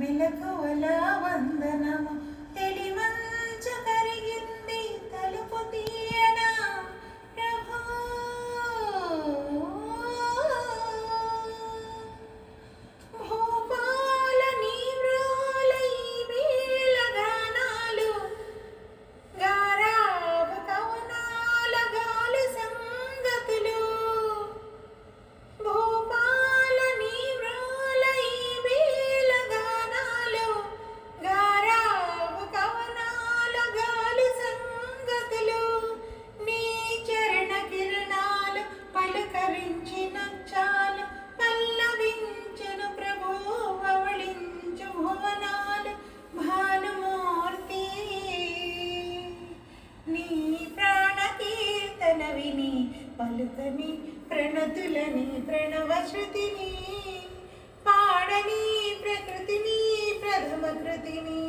మెలకువల వందనము తెలివంచు కరిగింది తలుపు తీయనా ప్రభు భూపాల నీవ్రోల ఈ వేళ గానాలు గారాబ కవనాల గాలి సంగతులు భూపాల నీవ్రోల ఈ వేళ గానాలు గారాబ కవనాల గాలి సంగతులు నీ చరణ కిరణాలు పలకరించిన చాలు పల్లవించను ప్రభు అవళించు భువనాలు భానుమూర్తి నీ ప్రాణ కీర్తన విని పలుకని ప్రణతులని ప్రణవ శృతిని పాడని ప్రకృతిని ప్రథమ కృతిని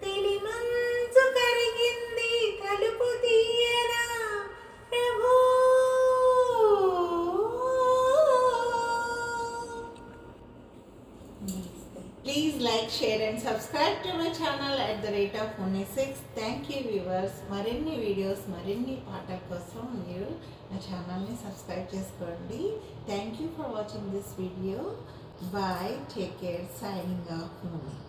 తెలిమంచు కరిగింది తలుపు తీయనా ప్రభు Please like, share and subscribe to my channel at the rate of 16. Thank you viewers. మరిన్ని వీడియోస్ మరిన్ని పాటల కోసం మీరు నా ఛానల్ని సబ్స్క్రైబ్ చేసుకోండి. Thank you for watching this video. Bye, take care, signing of.